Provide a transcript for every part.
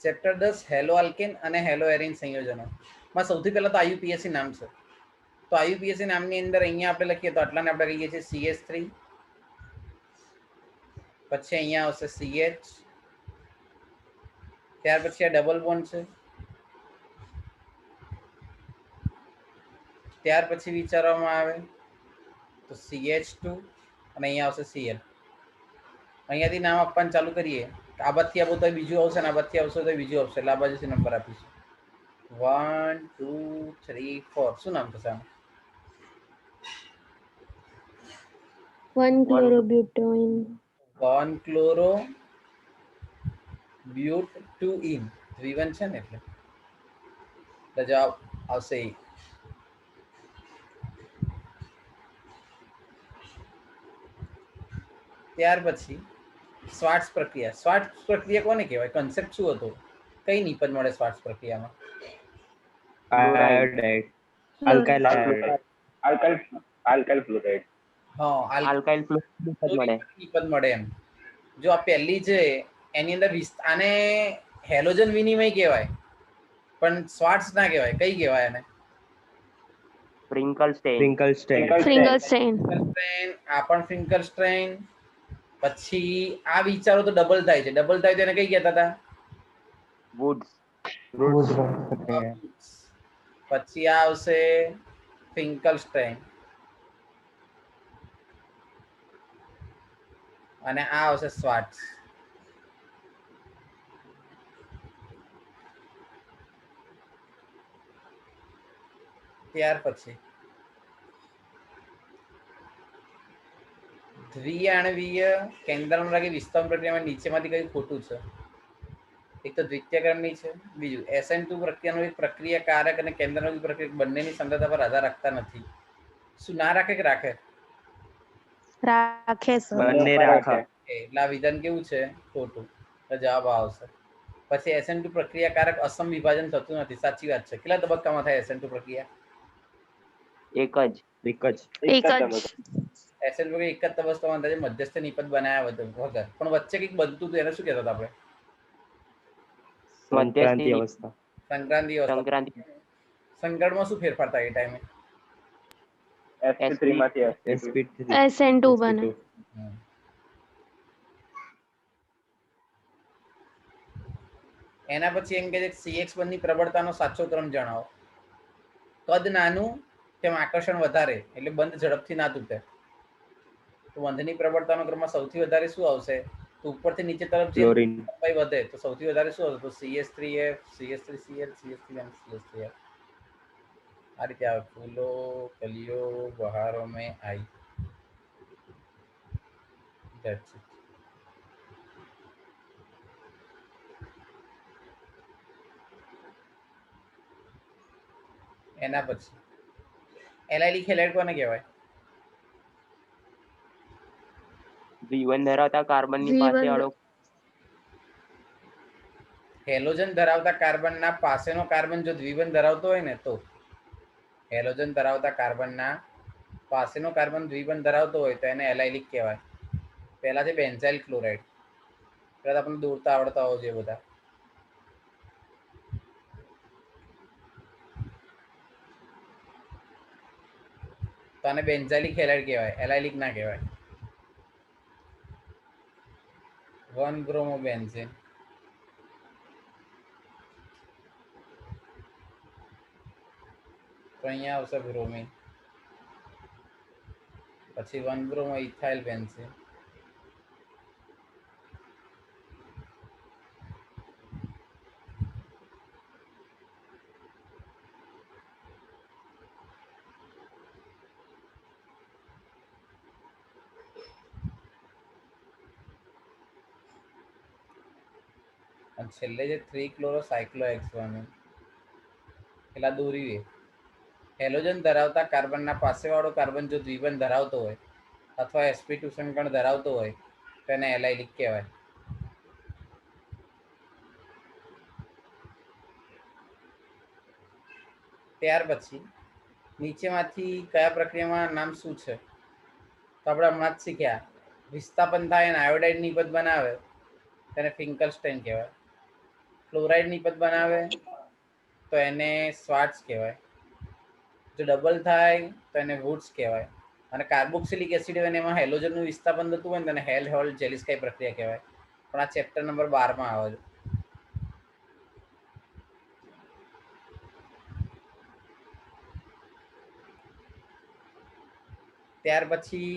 Chapter 10 hello alkane અને hello arene સંયોજનો માં સૌથી પહેલા તો આયુપીએસસી નામ છે. તો આયુપીએસસી નામની અંદર અહીંયા આપણે લખીએ તો આટલાને આપણે કહીએ છીએ CH3, પછી અહીંયા આવશે CH, ત્યાર પછી આ ડબલ બોન્ડ છે, ત્યાર પછી વિચારવામાં આવે તો CH2 અને અહીંયા આવશે Cl. અહીંયાથી નામ આપવાનું ચાલુ કરીએ. આ બાજુથી આ બધું બીજું આવશે ને આ બાજુથી આવશે તો બીજું આવશે, એટલે આ બાજુથી નંબર આપીશું 1 2 3 4. શું નામ થશે આનું? 1-chlorobutene. 1-chlorobutene. દ્વિબંધ છે ને એટલે જવાબ આવશે એ. ત્યાર પછી શ્વાર્ટ્ઝ પ્રક્રિયા. શ્વાર્ટ્ઝ પ્રક્રિયા કોને કહેવાય? કન્સેપ્ટ શું હતો? કઈ નિપજ મળે શ્વાર્ટ્ઝ પ્રક્રિયામાં? Alkyl fluoride. હા, આલ્કાઇલ ફ્લોરાઇડ મળે. નિપજ મળે એમ. જો આ પહેલી છે એની અંદર આને હેલોજન વિનિમય કહેવાય, પણ શ્વાર્ટ્ઝ ના કહેવાય. કઈ કહેવાય એને? Finkelstein. આ પણ ફિંકલસ્ટેઇન. પછી આ વિચારો તો ડબલ થાય છે. ડબલ થાય તો એને કઈ કહેતા હતા? વુડ્સ. પછી આ આવશે ફિંકલસ્ટેઇન અને આ આવશે શ્વાર્ટ્ઝ. ત્યાર પછી દ્વિઆણવીય કેન્દ્રાનુરાગી વિસ્તરણ પ્રક્રિયામાં નીચેમાંથી કયું ખોટું છે? એક તો દ્વિતીય ક્રમની છે, બીજું SN2 પ્રક્રિયાનો એક પ્રક્રિયાકારક અને કેન્દ્રાનુરાગી પ્રક્રિયા બંનેની સાંદ્રતા પર આધાર રાખતા નથી. શું ના રાખે કે રાખે? રાખે સર. બંને રાખે. એટલે આ વિધાન કેવું છે? ખોટું. તો જવાબ આવશે. પછી SN2 પ્રક્રિયાકારક અસમ વિભાજન થતું નથી. સાચી વાત છે. કેટલા તબક્કામાં થાય SN2 પ્રક્રિયા? એક જ. SN2 એક જ તબક્કામાં થાય છે, મધ્યસ્થ નિપજ બનાવ્યા વગર. પણ વચ્ચે કંઈક બનતું હતું, એને શું કહેતા હતા આપણે? સંક્રાંતિ અવસ્થા. સંકળમાં શું ફેરફાર થાય એ ટાઈમે? sp3 માંથી SN2 બને. એના પછી એમ કે છે CX1 ની પ્રબળતાનો સાચો ક્રમ જણાવો. કદ નાનું તેમ આકર્ષણ વધારે, એટલે બંધ ઝડપથી ના તૂટે. તો બંધની પ્રબળતાનો ક્રમમાં સૌથી વધારે શું આવશે? તો ઉપરથી નીચે તરફ જે લંબાઈ વધે તો સૌથી વધારે શું આવશે? તો CH3F, CH3Cl, CH3N, CH3F. આ રીતે આવે. ફૂલો કલીઓ બહારો મેં આઈ. That's it. એના પછી એલાઇલિક હેલાઇડ કોને કહેવાય? દ્વિબંધ ધરાવતા કાર્બનની પાસે વાળો હેલોજન ધરાવતા કાર્બનના પાસેનો કાર્બન જો દ્વિબંધ ધરાવતો હોય ને તો હેલોજન ધરાવતા કાર્બનના પાસેનો કાર્બન દ્વિબંધ ધરાવતો હોય તો એને એલાઇલિક કહેવાય. પહેલા છે બેન્ઝાઇલ ક્લોરાઇડ. પહેલા આપણને દોરતા આવડતા હોવો જોઈએ બધા. તો આને બેન્ઝાઇલિક હેલાઇડ કહેવાય, એલાઇલિક ના કહેવાય. 1-bromobenzene. તો અહીંયા આવશે બ્રોમિન. પછી 1-bromoethyl benzene. અને છેલ્લે જે 3-chlorocyclohexane પેલા દોરી હેલોજન ધરાવતા કાર્બનના પાસેવાળો કાર્બન જો દ્વિબંધ ધરાવતો હોય અથવા sp2 સંકળ ધરાવતો હોય તો એને એલાઇલિક કહેવાય. ત્યાર પછી નીચેમાંથી કયા પ્રક્રિયામાં નામ શું છે? તો આપણે હમણાં જ શીખ્યા. વિસ્થાપન થાય અને આયોડાઇડ નિપજ બનાવે તેને ફિંકલસ્ટેઇન કહેવાય. ક્લોરાઇડ નિપજ બનાવે તો એને સ્વાર્ટ્સ કહેવાય, જો ડબલ થાય તો એને વુડ્સ કહેવાય, અને કાર્બોક્સિલિક એસિડ હોય ને એમાં હેલોજનનું વિસ્થાપન થતું હોય ને તેને હેલ હોલ્ડ જેલિસ્કાઈ પ્રક્રિયા કહેવાય. પણ આ ચેપ્ટર નંબર 12 આવે છે. ત્યાર પછી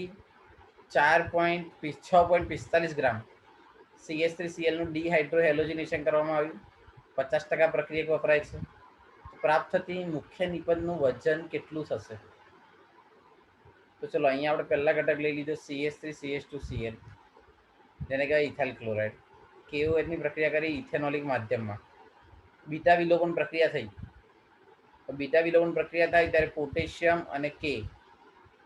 6.45 ગ્રામ CH3Cl નું ડિહાઇડ્રોહેલોજિનેશન કરવામાં આવ્યું. 50% પ્રક્રિયક વપરાય છે. પ્રાપ્ત થતી મુખ્ય નિપજનું વજન કેટલું થશે? તો ચલો અહીંયા આપણે પહેલા ઘટક લઈ લીધો CH3CH2Cl, જેને કહેવાય ઇથાઇલ ક્લોરાઇડ. KOH ની પ્રક્રિયા કરી ઇથેનોલિક માધ્યમમાં. બીટા વિલોપન પ્રક્રિયા થઈ. તો બીટા વિલોપન પ્રક્રિયા થાય ત્યારે પોટેશિયમ અને કે,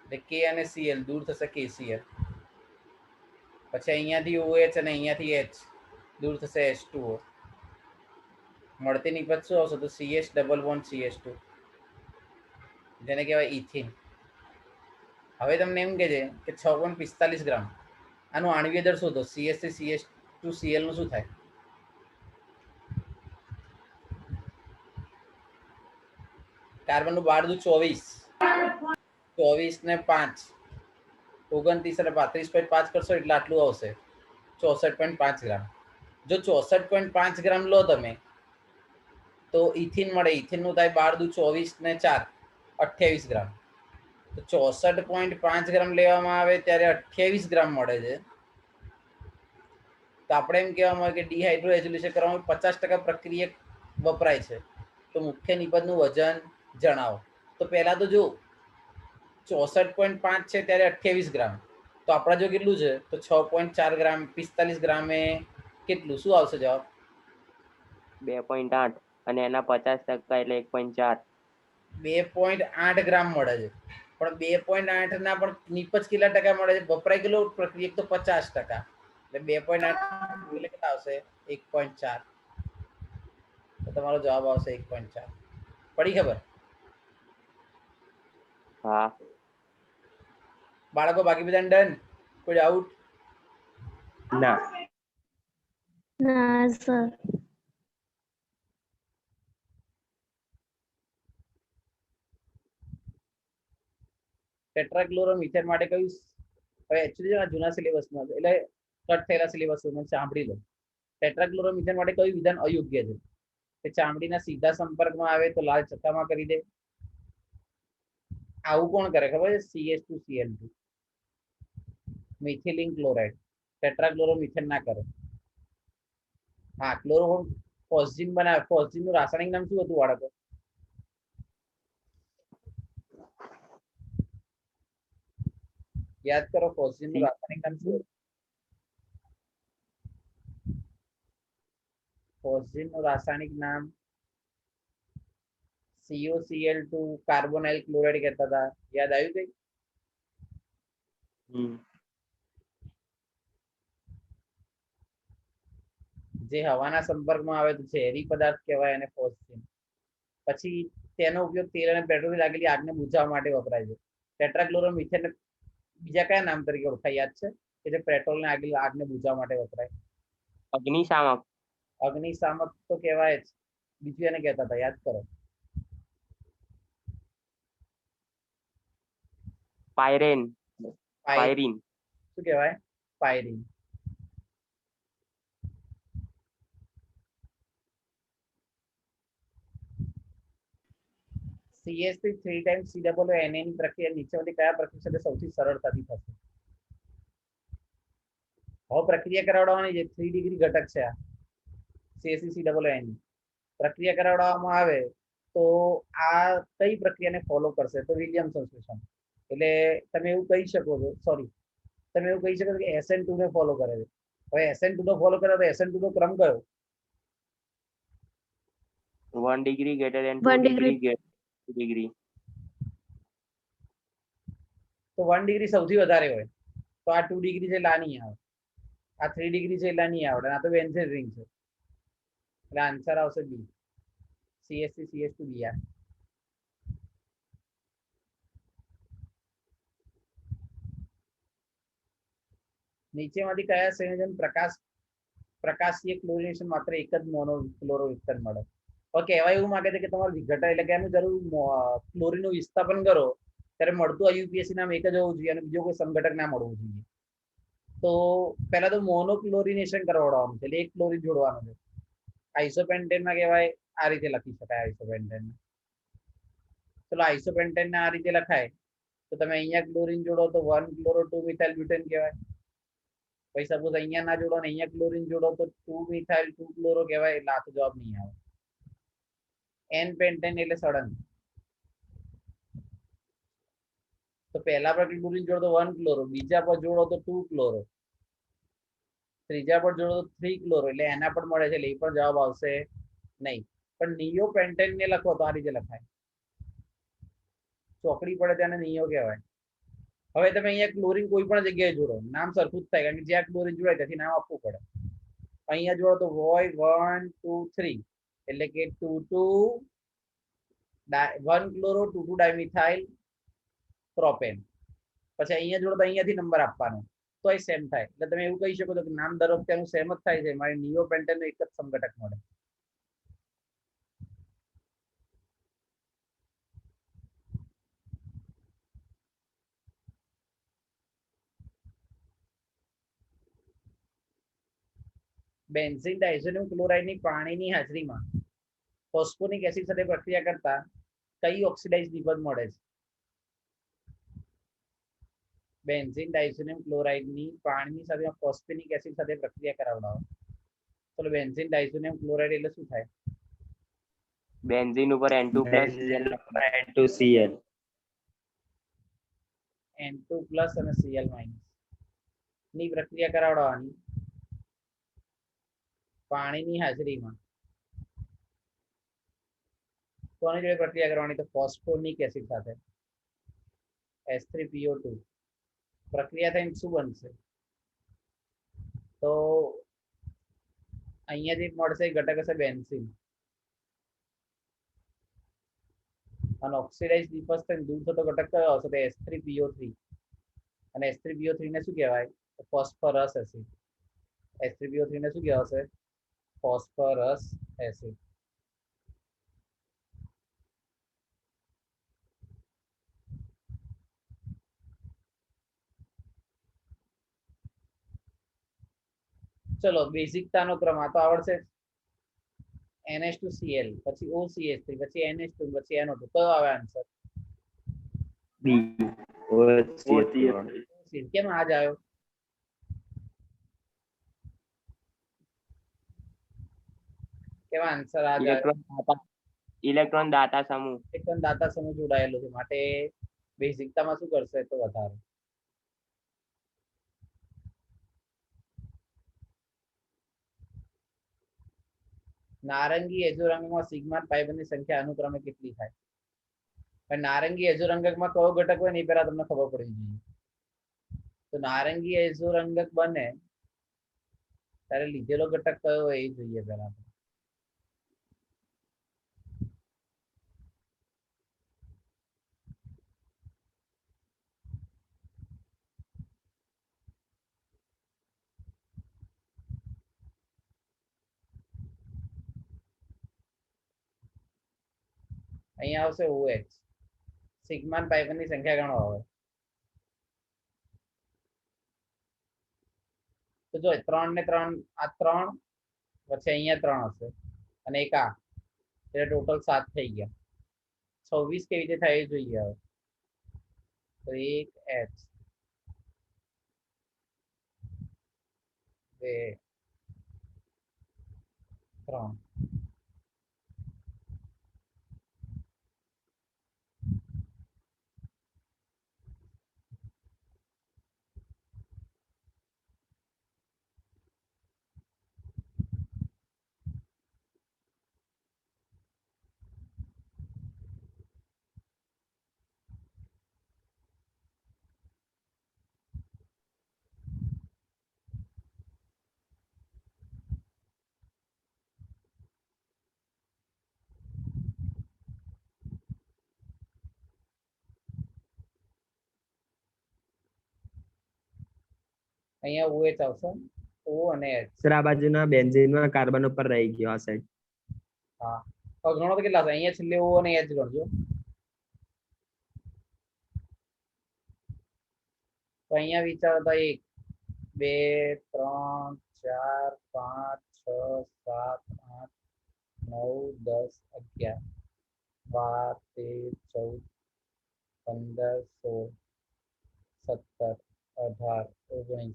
એટલે કે અને Cl દૂર થશે KCl. પછી અહીંયાથી OH અને અહીંયાથી H દૂર થશે H2O. મળતી નિપજ શું આવશે? તો CH+CH2, જેને કહેવાય ઇથિન. હવે તમને એમ કહે છે કે 6.45 ગ્રામ આનું આણ્વિય દળ શોધો. CH3CH2Cl નું શું થાય? કાર્બનનું 12 દુ 24 ને 5 29 અને 35.5 કરશો એટલે આટલું આવશે, 64.5 ગ્રામ. જો 64.5 ગ્રામ લો તમે તો ઇથિન મળે. ઇથિનનું થાય 12 દુ 24 ને 4 28 ગ્રામ. તો 64.5 ગ્રામ લેવામાં આવે ત્યારે 28 ગ્રામ મળે છે. તો આપણે એમ કહેવામાં આવે કે ડિહાઇડ્રોએજ્યુલેશન કરવામાં 50% પ્રક્રિયક વપરાય છે. તો મુખ્ય નિપજનું વજન જણાવો. તો પહેલા તો જો 64.5 છે ત્યારે 28 ગ્રામ, તો આપણા જો કેટલું છે તો 6.4 ગ્રામ 45 ગ્રામે કેટલું શું આવશે જવાબ? 2.8 અને એના 50% એટલે 1.4. 2.8 ગ્રામ મળે છે. પણ 2.8 ના પણ નિપજ કેટલા ટકા મળે છે? વપરાય કેટલો પ્રક્રિયક? તો 50%. એટલે 2.8 એટલે કેટલા આવશે? 1.4. તો તમારો જવાબ આવશે 1.4. પડી ખબર? હા. બાળકો બાકી બધા ડન? કોઈ ડાઉટ? ના. ના સર. ટેટ્રાક્લોરોમિથેન માટે કયું? હવે એકચ્યુઅલી જૂના સિલેબસમાં એટલે કટ થયેલા સિલેબસમાં સાંભળી લો. ટેટ્રાક્લોરોમિથેન માટે કયું વિધાન અયોગ્ય છે? કે ચામડીના સીધા સંપર્કમાં આવે તો લાલ ચકામા કરી દે. આવું કોણ કરે ખબર છે? CH2Cl2, methylene chloride. ટેટ્રાક્લોરોમિથેન ના કરે. હા, ક્લોરોફોસ્જીન બનાવે. ફોસ્જીન નું રાસાયણિક નામ શું હતું બાળકો? યાદ કરો, ફોસ્જીન નું રાસાયણિક નામ શું હતું? ફોસ્જીન નું રાસાયણિક નામ COCl2 કાર્બોનાઇલ ક્લોરાઇડ કહેતા હતા. યાદ આવ્યું કઈ? જે હવાના સંપર્કમાં આવે તો ઝેરી પદાર્થ કહેવાય અને ફોસ્જીન. પછી તેનો ઉપયોગ તેલ અને પેટ્રોલથી લાગેલી આગને બુઝાવવા માટે વપરાય છે. ટેટ્રાક્લોરોમિથેન બીજા કયા નામ તરીકે ઓળખાય યાદ છે? કે જે પેટ્રોલને આગને બુઝાવવા માટે વપરાય? અગ્નિશામક. અગ્નિશામક તો કહેવાય જ. બીજું એને કહેતા હતા, યાદ કરો. પાયરેન. પાયરીન. શું કહેવાય? પાયરીન. CH3 3 ટાઈમ્સ COONA ની પ્રક્રિયા નીચેમાંથી કયા પ્રક્રિયા સાથે સૌથી સરળતાથી થશે? હવે પ્રક્રિયા કરાવડાવવાની છે. 3 ડિગ્રી ઘટક છે આ CH3COONA ની. પ્રક્રિયા કરાવડાવવામાં આવે તો આ કઈ પ્રક્રિયાને ફોલો કરશે? તો વિલિયમ સંશ્લેષણ. એટલે તમે એવું કહી શકો છો, સોરી, તમે એવું કહી શકો છો કે SN2 ને ફોલો કરે છે. હવે SN2 નો ફોલો કરે તો SN2 નો ક્રમ કયો? 1 degree greater than 2 1 degree. degree. તો 1 ડિગ્રી સૌથી વધારે હોય તો આ 2 ડિગ્રી છે એટલે આ નહીં આવે. આ 3 ડિગ્રી છે એટલે આ નહીં આવડે. આ તો બેન્ઝીન રિંગ છે એટલે આન્સર આવશે બી, CH3CH2Br. નીચેમાંથી કયા સંયોજન પ્રકાશ પ્રકાશીય ક્લોરિનેશન માત્ર એક જ મોનોક્લોરોવિસ્તર મળે. હવે કહેવાય એવું માંગે છે કે તમારે વિઘટન એટલે કે એનું જરૂર ક્લોરીનનું વિસ્થાપન કરો ત્યારે મળતું આઈયુપીએસી નામ એક જ હોવું જોઈએ અને બીજો કોઈ સંઘટક ના મળવું જોઈએ. તો પહેલા તો મોનોક્લોરિનેશન કરવાડવાનું છે એટલે એક ક્લોરીન જોડવાનું છે. આઇસોપેન્ટેનમાં કહેવાય આ રીતે લખી શકાય આઇસોપેન્ટેન. ચલો આઇસોપેન્ટેન આ રીતે લખાય તો તમે અહીંયા ક્લોરીન જોડો તો 1 ક્લોરો 2 મિથાઇલ બ્યુટેન કહેવાય. પછી સપોઝ અહીંયા ના જોડો ને અહીંયા ક્લોરીન જોડો તો 2 મિથાઇલ 2 ક્લોરો કહેવાય. એટલે આ તો જવાબ નહીં આવે. એન પેન્ટેન એટલે સળંગ. તો પહેલા પર ક્લોરીન જોડો તો 1 ક્લોરો, બીજા પર જોડો તો 2 ક્લોરો, ત્રીજા પર જોડો તો 3 ક્લોરો, એટલે એના પર મળે છે એટલે એ પણ જવાબ આવશે નહીં. પણ નિયો પેન્ટેન ને લખો તો આ રીતે લખાય. ચોકડી પડે તેને નિયો કહેવાય. હવે તમે અહીંયા ક્લોરીન કોઈ પણ જગ્યાએ જોડો નામ સરખું જ થાય કારણ કે જ્યાં ક્લોરીન જોડાય ત્યાંથી નામ આપવું પડે. અહીંયા જોડો તો વોય 1 2 3 એટલે કે 2 1 ક્લોરો 2 ડાયમિથાઇલ પ્રોપેન. પછી અહીંયા જોડો તો અહીંયાથી નંબર આપવાનો તો એ સેમ થાય. એટલે તમે એવું કહી શકો છો કે નામ દર વખતે એનું સેમ જ થાય છે. મારે નિયો પેન્ટેન એક જ સંઘટક મળે. બેન્ઝીન ડાયઝોનિયમ ક્લોરાઇડની પાણીની હાજરીમાં ફોસ્ફોનિક એસિડ સાથે પ્રક્રિયા કરતા કઈ ઓક્સિડાઇઝ નિપજ મળે છે? બેન્ઝીન ડાયઝોનિયમ ક્લોરાઇડની પાણીની સાથે ફોસ્ફોનિક એસિડ સાથે પ્રક્રિયા કરાવડાવો. ચલો બેન્ઝીન ડાયઝોનિયમ ક્લોરાઇડ એટલે શું થાય? બેન્ઝીન ઉપર N2 plus N2Cl. N2 plus અને Cl માઇનસ ની પ્રક્રિયા કરાવડાવવાની પાણીની હાજરીમાં. કોની જોડે પ્રક્રિયા કરવાની? તો ફોસ્ફોનિક એસિડ સાથે H3PO2. પ્રક્રિયા થઈને શું બનશે? તો અહીંયા જે મળશે એ ઘટક હશે બેન્ઝીન અને ઓક્સિડાઇઝ નિપજ થઈને દૂર થતો ઘટક કયો આવશે? તો H3PO3. અને H3PO3 ને શું કહેવાય? Phosphorus acid. H3PO3 ને શું કહેવાશે? Phosphorus acid. ચલો બેઝિકતાનો ક્રમ આ તો આવડશે. NH2Cl પછી OCH3 પછી NH2 પછી NO2. કયો આવે આન્સર? B. OCH3. કેમ આ જ આવ્યો? કેમ આન્સર આ જ આવ્યો? ઇલેક્ટ્રોન દાતા સમૂહ. ઇલેક્ટ્રોન દાતા સમૂહ જોડાયેલો છે માટે બેઝિકતામાં શું કરશે તો વધારે. નારંગી એજોરંગમાં સિગ્મા ફાઇબરની સંખ્યા અનુક્રમે કેટલી થાય? પણ નારંગી એજોરંગકમાં કયો ઘટક હોય ને એ પહેલા તમને ખબર પડી જોઈએ. તો નારંગી એજોરંગક બને ત્યારે લીધેલો ઘટક કયો હોય એ જોઈએ પહેલા. અહીંયા આવશે OH. સિગ્મા પાઇબરની સંખ્યા ગણો આવે તો જો 3 ને 3 આ 3 પછી અહીંયા 3 હશે અને એક આ એટલે ટોટલ 7 થઈ ગયા. 26 કેવી રીતે થાય એ જોઈએ હવે. તો 1 H 2 3 અહીંયા OH આવશે O અને H. સર આ બાજુના બેન્ઝીનમાં કાર્બન ઉપર રહી ગયો આ સાઈડ. હા તો ગણો તો કેટલા થાય? અહીંયા છેલ્લે O અને H ગણજો. તો અહીંયા વિચારો તો 1 2 3 4 5 6 7 8 9 10 11 12 13 14 15 16 17 18 19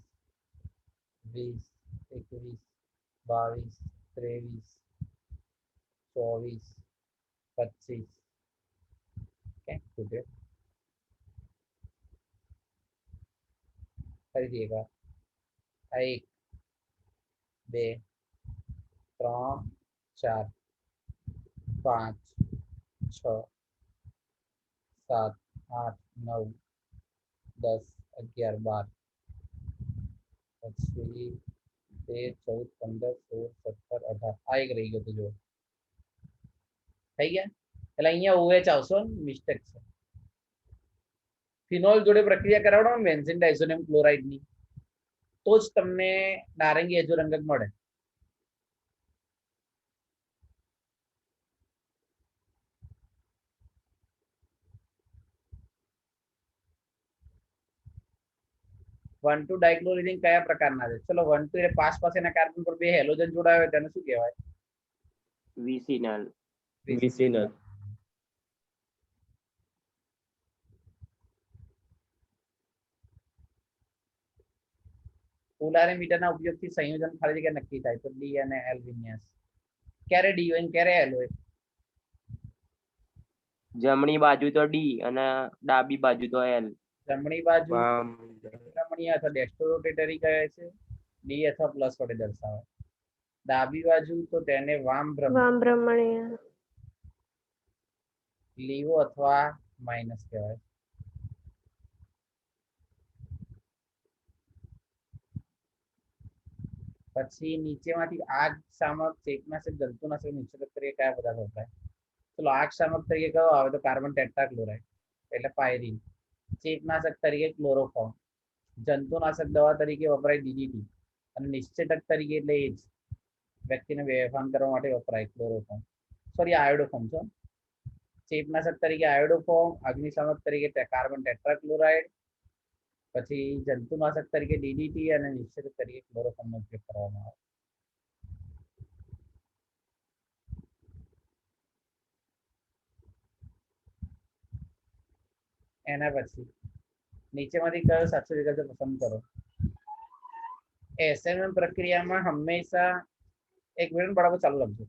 20 21 22 23 24 25 ઓકે ગુડ. ફરીથી એકવાર. 1 2 3 4 5 6 7 8 9 10 11 12 પછી 13 14 15 16 17 18 આ એક રહી ગયો તો જો થઈ ગયા. એટલે અહીંયા OH આવશો ને, મિસ્ટેક છે. ફિનોલ જોડે પ્રક્રિયા કરાવડો ને બેન્ઝીન ડાયઝોનિયમ ક્લોરાઇડ ની, તો જ તમને નારંગી અજુ રંગક મળે. વન ટુ ડાયક્લોરિડિન કયા પ્રકારના છે? ચલો 1 2 એટલે પાસેના કાર્બન પર બે હેલોજન જોડાયો હોય તેને શું કહેવાય? વિસિનલ. વિસિનલ. પોલારીમીટરના ઉપયોગથી સંયોજન ખાલી જગ્યા નક્કી થાય તો ડી અને એલ વિન્યાસ. ક્યારે ડી હોય ક્યારે એલ હોય? જમણી બાજુ તો ડી અને ડાબી બાજુ તો એલ. જમણી બાજુ વામ. ભ્રમણીય અથવા ડેક્સ્ટ્રોરોટેટરી કહે છે, ડી અથવા પ્લસ વડે દર્શાવે. ડાબી બાજુ તો તેને વામ વામબ્રહ્મણીય. લીવો અથવા માઇનસ કહેવાય. પછી નીચેમાંથી આગ શામક, ચેપનાશક, જંતુનાશક, નિષેધક તરીકે કયા પદાર્થ વપરાય? ચલો આગ શામક તરીકે કયો આવે તો કાર્બન ટેટ્રાક્લોરાઇડ એટલે પાયરીન. ચેપનાશક તરીકે ક્લોરોફોર્મ. જંતુનાશક દવા તરીકે વપરાય DDT. અને નિષેધક તરીકે એટલે એ જ વ્યક્તિને બેભાન કરવા માટે વપરાય ક્લોરોફોર્મ. સોરી આયોડોફોર્મ છે. ચેપનાશક તરીકે આયોડોફોર્મ, અગ્નિશામક તરીકે કાર્બન ટેટ્રાક્લોરાઇડ, પછી જંતુનાશક તરીકે DDT અને નિષેધક તરીકે ક્લોરોફોર્મનો ઉપયોગ કરવામાં આવે. એના પછી નીચેમાંથી કયો સાચો વિકલ્પ પસંદ કરો? એસેમ્બલ પ્રક્રિયામાં હંમેશા એક મિનિટ બરાબર ચાલુ રાખજો.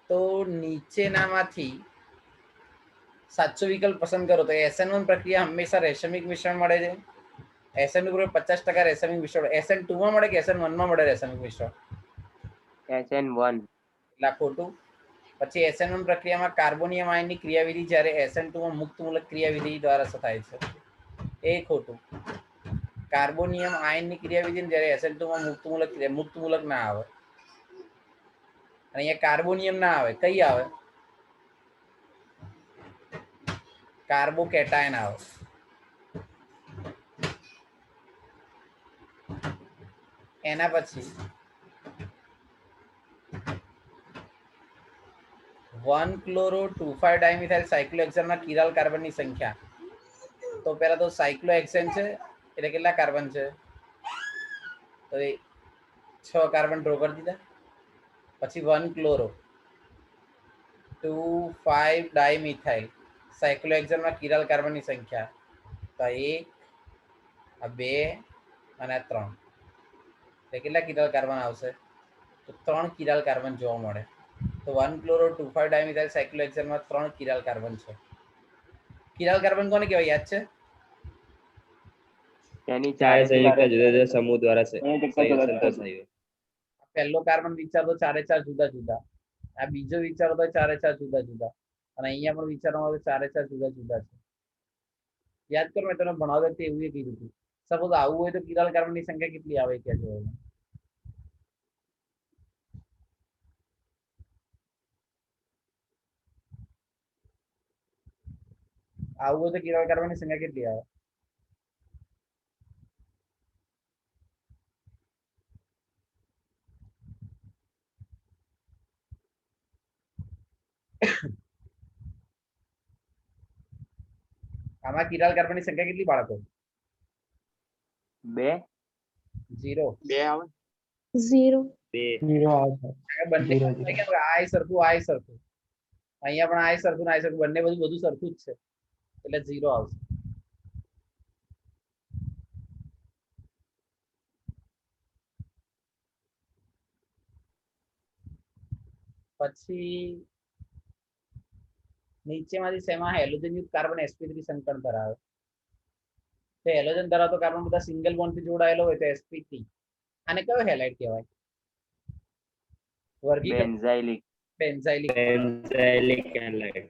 તો નીચેનામાંથી સાચો વિકલ્પ પસંદ કરો. તો SN1 પ્રક્રિયા હંમેશા રેશમિક મિશ્રણ મળે છે. SN2 પર 50% રેશમિક મિશ્રણ. SN2 માં મળે કે SN1 માં મળે રેશમિક મિશ્રણ? SN1. એટલે ખોટું. પછી SN1 પ્રક્રિયામાં કાર્બોનિયમ આયનની ક્રિયાવિધિ જ્યારે SN2 માં મુક્ત મૂલક ક્રિયાવિધિ દ્વારા થાય છે. એ ખોટું. કાર્બોનિયમ આયનની ક્રિયાવિધિ જ્યારે SN2 માં મુક્ત મૂલક ના આવે. અહીંયા કાર્બોનિયમ ના આવે, કઈ આવે? કાર્બોકેટાયન આવે. એના પછી 1-chloro-2,5 ડાયમિથાઇલ સાયક્લોહેક્સેનના કિરાલ કાર્બનની સંખ્યા. તો પહેલા તો સાયક્લોહેક્સેન છે એટલે કેટલા કાર્બન છે? તો 6 કાર્બન ડ્રો કરી દીધા. પછી 1-chloro-2,5 ડાયમિથાઇલ સાયક્લોહેક્ઝનમાં કિરાલ કાર્બનની સંખ્યા તો 1 આ 2 અને આ 3 એટલે કેટલા કિરાલ કાર્બન આવશે તો 3 કિરાલ કાર્બન જોવા મળે તો 1-chloro-2,5 ડાયમિથાઇલ સાયક્લોહેક્ઝનમાં 3 કિરાલ કાર્બન છે કિરાલ કાર્બન કોને કહેવાય યાદ છે તેની ચાર ચારે સંયુક્ત ચાર જુદા જુદા સમૂહ દ્વારા સંતોષાયું. પહેલો કાર્બન વિચારો તો 4 જુદા જુદા આ બીજો વિચારો તો 4 જુદા જુદા અને અહીંયા પણ વિચારવામાં આવે 4 જુદા જુદા છે યાદ કરો મેં તમને ભણાવતા વખતે એવું કીધું હતું સપોઝ આવું હોય તો કિરાલ કાર્બનની સંખ્યા કેટલી આવે કે જો આવું હોય તો કિરાલ કાર્બનની સંખ્યા કેટલી આવે આમાં કિરાલ કાર્બનની સંખ્યા કેટલી બાળકો 2 0 આવે 0 બંને આય સરખું અહીંયા પણ આય સરખું આય સરખું બંને બધું સરખું જ છે એટલે 0 આવશે પછી નીચેમાંથી શેમાં હેલોજન યુક્ત કાર્બન sp3 સંકળ ધરાવે તો હેલોજન ધરાવતો કાર્બન બધા સિંગલ બોન્ડથી જોડાયેલો હોય તો sp3 આને કયો હેલાઇડ કહેવાય વર્ગીકરણ બેન્ઝાઇલિક બેન્ઝાઇલિક halide.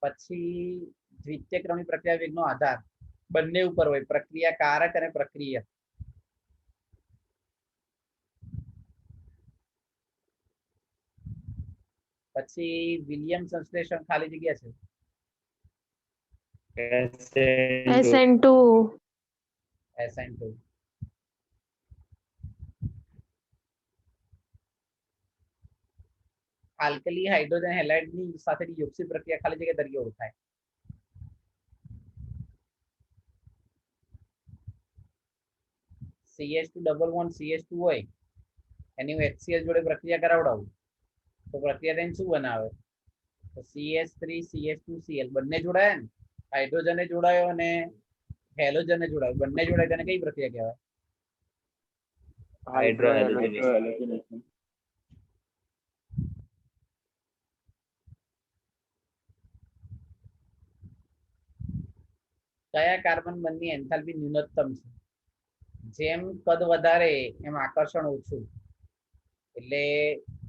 પછી દ્વિતીય ક્રમની પ્રક્રિયા વેગનો આધાર બંને ઉપર હોય પ્રક્રિયા કારક અને પ્રક્રિયા પછી વિલિયમ સંશ્લેષણ ખાલી જગ્યા છે SN2 SN2 આલ્કલી હાઇડ્રોજન હેલાઇડની સાથેની યોગસી પ્રક્રિયા ખાલી જગ્યા તરીકે ઓળખાય CH2 હોય એની હું HCl જોડે પ્રક્રિયા કરાવડાવું તો પ્રક્રિયા તેને શું બનાવે તો CH3CH2Cl બંને જોડાયા ને હાઇડ્રોજને જોડાયો અને હેલોજને જોડાયો બંને જોડાય તેને કઈ પ્રક્રિયા કહેવાય હાઇડ્રોહેલોજનેશન કયા કાર્બન બંધની એન્થાલ્પી ન્યૂનતમ છે જેમ કદ વધારે એમ આકર્ષણ ઓછું એટલે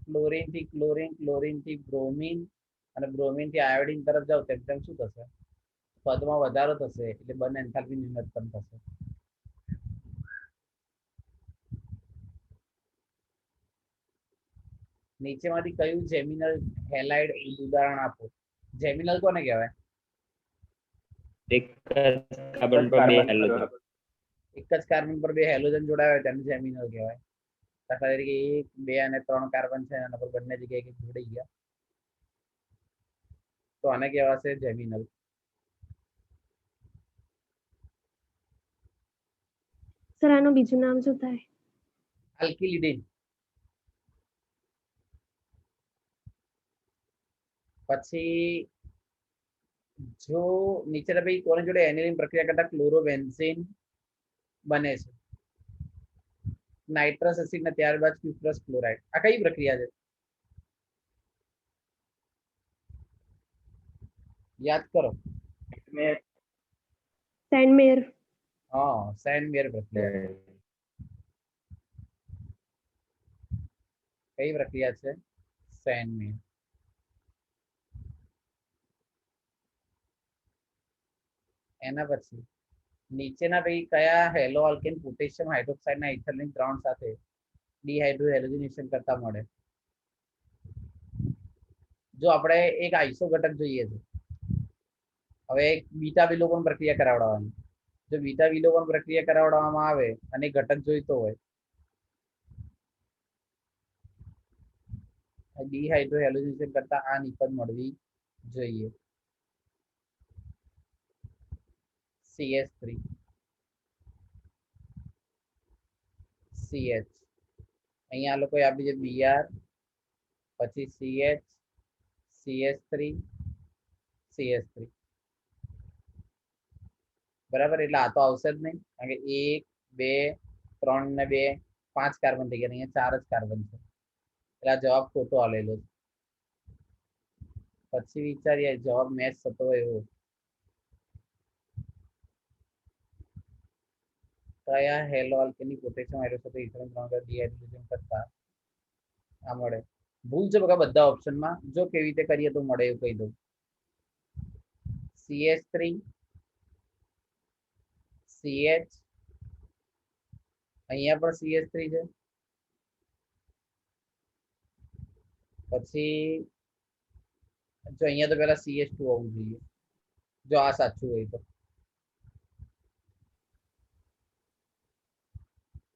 ક્લોરીન થી ક્લોરીન ક્લોરીન થી બ્રોમિન અને બ્રોમિન થી આયોડિન તરફ જાવ તેમ તેમ શું થશે કદમાં વધારો થશે એટલે બંને એન્થાલ્પી ન્યૂનતમ થશે નીચેમાંથી કયું જેમિનલ હેલાઇડ ઉદાહરણ આપો જેમિનલ કોને કહેવાય એક કાર્બન પર 2 હેલોજન એક જ કાર્બન પર 2 હેલોજન જોડાયા હોય તેને જેમિનલ કહેવાય દાખલા તરીકે 1 2 અને 3 કાર્બન છે એના પર બંને જગ્યાએ એક જોડાઈ ગયા તો આને કહેવાશે જેમિનલ સર આનું બીજું નામ શું થાય આલ્કિલિડિન પછી જો નીચેના ભાઈ કોની જોડે એનિલિન પ્રક્રિયા કરતા ક્લોરોબેન્ઝીન બને છે નાઇટ્રસ એસિડ ને ત્યારબાદ ક્યુપ્રસ ક્લોરાઇડ આ કઈ પ્રક્રિયા છે યાદ કરો સેન્ડમેર હા સેન્ડમેર પ્રક્રિયા કઈ પ્રક્રિયા છે સેન્ડમેર એના પછી નીચેના પૈકી કયા હેલો આલ્કેન પોટેશિયમ હાઇડ્રોક્સાઇડ ના ઇથરલિન દ્રાવણ સાથે ડિહાઇડ્રોહેલોજનેશન કરતા મળે જો આપણે એક આઈસો ઘટક જોઈએ છે હવે એક બીટા વિલોપન પ્રક્રિયા કરાવડાવવાની જો બીટા વિલોપન પ્રક્રિયા કરાવડાવવામાં આવે અને ઘટક જોઈતો હોય ડિહાઇડ્રોહેલોજનેશન કરતા આ નિપજ મળવી જોઈએ CH3 CH અહીંયા લોકોએ આપી છે Br પછી CH CH3 CH3 બરાબર. એટલે આ તો આવશે જ નહીં, કારણ કે 1 2 3 ને 2 5 કાર્બન થઈ ગયા, અહીંયા 4 જ કાર્બન છે, એટલે આ જવાબ ખોટો આલેલો છે. પછી વિચારીએ જવાબ મેચ થતો હોય એવો. કયા હેલો આલ્કેની પોટેશિયમ હાઇડ્રોક્સાઇડ ઇથેનોલ ત્રણ ડિહાઇડ્રોજન કરતા આ મળે? ભૂલ છે બકા બધા ઓપ્શનમાં. જો કેવી રીતે કરીએ તો મળે એવું કહી દઉં. CH3 CH, અહીંયા પણ CH3 છે, પછી જો અહીંયા તો પેલા CH2 હોવું જોઈએ, જો આ સાચું હોય તો.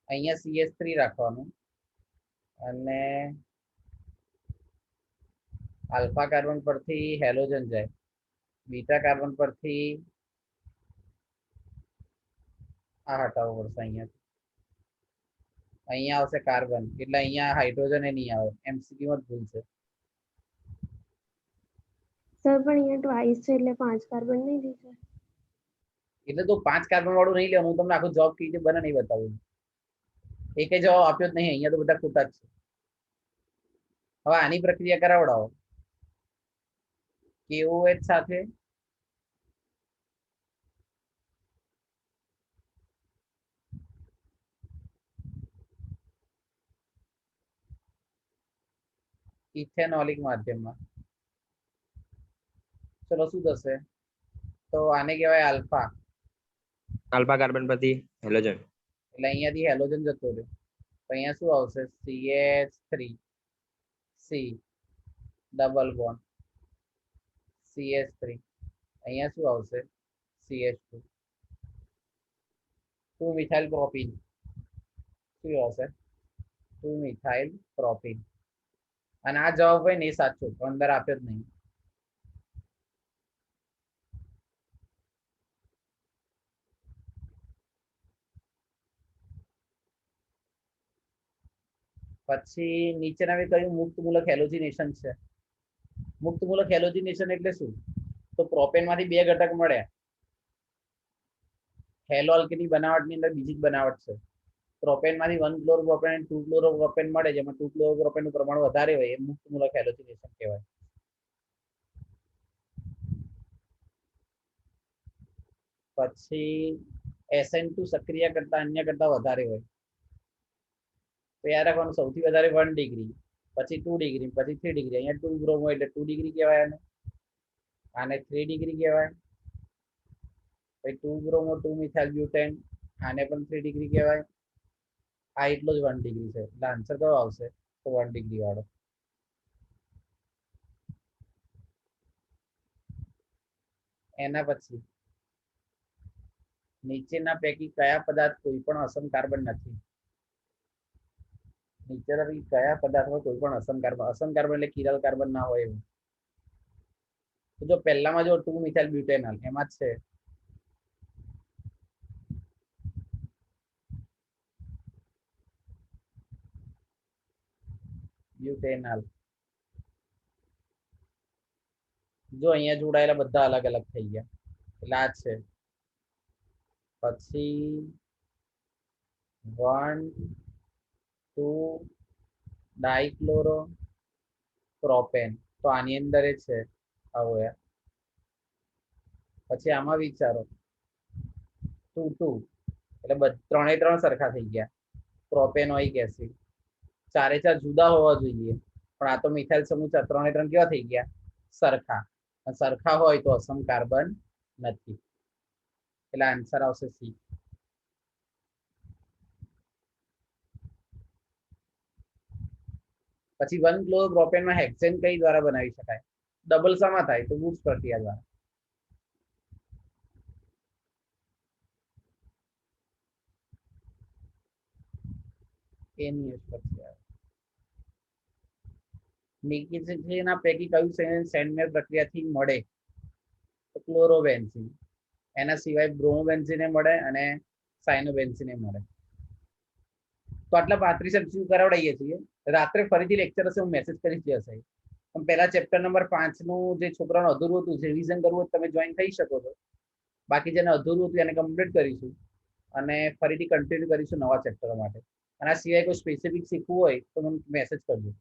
અહીંયા CH3 રાખવાનું અને આલ્ફા કાર્બન પરથી હેલોજન જાય, બીટા કાર્બન પરથી આ હટાવવું પડશે અહીંયા. અહીંયા આવશે કાર્બન, એટલે અહીંયા હાઇડ્રોજન એ નહીં આવે. MCQ માં જ ભૂલ છે. સર પણ અહીંયા ટ્વાઇસ છે એટલે 5 કાર્બન નહીં દીધા. એટલે તો 5 કાર્બન વાળું નહીં લેવાનું. હું તમને આખું જવાબ કઈ રીતે બને નહીં બતાવું. એકે જવાબ આપ્યો જ નહીં, અહીંયા તો બધા ખોટા જ છે. હવે આની પ્રક્રિયા કરાવડાવો. KOH સાથે ઇથેનોલિક માધ્યમમાં, ચલો શું થશે? તો આને કહેવાય આલ્ફા. આલ્ફા કાર્બન પરથી હેલોજન, એટલે અહીંયાથી હેલોજન જતો રહ્યો, તો અહીંયા શું આવશે? CH3 C double bond CH3, અહીંયા શું આવશે? CH2 2 methyl propyne. શું આવશે? 2 મિથાઇલ પ્રોપીન. અને આ જવાબ હોય ને એ સાચો, પણ અંદર આપ્યો જ નહીં. પછી નીચેના મેં કહ્યું મુક્ત મૂલક હેલોજિનેશન છે. મુક્ત મૂલક હેલોજિનેશન એટલે શું? તો પ્રોપેન માંથી 2 ઘટક મળ્યા. હેલો આલ્કેની બનાવટની અંદર બીજી જ બનાવટ છે. પ્રોપેન માંથી 1 ક્લોરોપ્રોપેન અને 2 ક્લોરોપ્રોપેન મળે, જેમાં 2 ક્લોરોપ્રોપેન નું પ્રમાણ વધારે હોય, એ મુક્ત મૂલક હેલોજિનેશન કહેવાય. પછી SN2 સક્રિય કરતા અન્ય કરતા વધારે હોય, તો યાદ રાખવાનું સૌથી વધારે 1 ડિગ્રી, પછી 2 ડિગ્રી, પછી 3 ડિગ્રી. અહીંયા 2 બ્રોમો એટલે 2 ડિગ્રી કહેવાય, આને 3 ડિગ્રી કહેવાય. પછી 2 બ્રોમો 2 મિથાઇલ બ્યુટેન, આને પણ 3 ડિગ્રી કહેવાય. આ એટલો જ 1 ડિગ્રી છે, એટલે આન્સર કયો આવશે? તો 1 ડિગ્રી વાળો. એના પછી નીચેના પૈકી કયા પદાર્થ કોઈ પણ અસમ કાર્બન નથી? નીચેના પૈકી કયા પદાર્થમાં કોઈ પણ અસમ કાર્બન એટલે કિરલ કાર્બન ના હોય એવું? તો જો પહેલામાં જો 2 મિથાઇલ બ્યુટેનોલ એમાં જ છે. બ્યુટેનોલ. જો અહીંયા જોડાયેલા બધા અલગ અલગ થઈ ગયા, એટલે આ છે. પછી 1 2 ડાઇક્લોરો પ્રોપેન, તો આની અંદર એ છે આવો યાર. પછી આમાં વિચારો 2 2, એટલે 3 સરખા થઈ ગયા. પ્રોપેનોઇક એસિડ 4 4 જુદા હોવા જોઈએ, પણ આ તો મિથાઇલ સમૂહ 3 3 કેવા થઈ ગયા? સરખા. સરખા હોય તો અસમ કાર્બન નથી, એટલે આન્સર આવશે C. પછી 1 ક્લોરોપ્રોપેનમાં હેક્સેન કઈ દ્વારા બનાવી શકાય? ડબલ શામાં થાય? તો વુડ્સ પ્રક્રિયા દ્વારા. એની પ્રક્રિયા. નીચેના પૈકી કયું સેન્ડમેર પ્રક્રિયાથી મળે? તો ક્લોરોબેન્ઝીન. એના સિવાય બ્રોમોબેન્ઝીને મળે અને સાયનોબેન્ઝીને મળે. તો આટલા 35 MCQ કરાવડાવીએ છીએ. રાત્રે ફરીથી લેક્ચર હશે, હું મેસેજ કરીશ જે હશે. પણ પહેલા ચેપ્ટર નંબર 5 નું જે છોકરાનું અધૂરું હતું રિવિઝન કરવું હોય તમે જોઈન થઈ શકો છો. બાકી જેને અધૂરું હતું એને કમ્પ્લીટ કરીશું અને ફરીથી કન્ટિન્યુ કરીશું નવા ચેપ્ટર માટે. અને આ સિવાય કોઈ સ્પેસિફિક શીખવું હોય તો મને મેસેજ કરજો.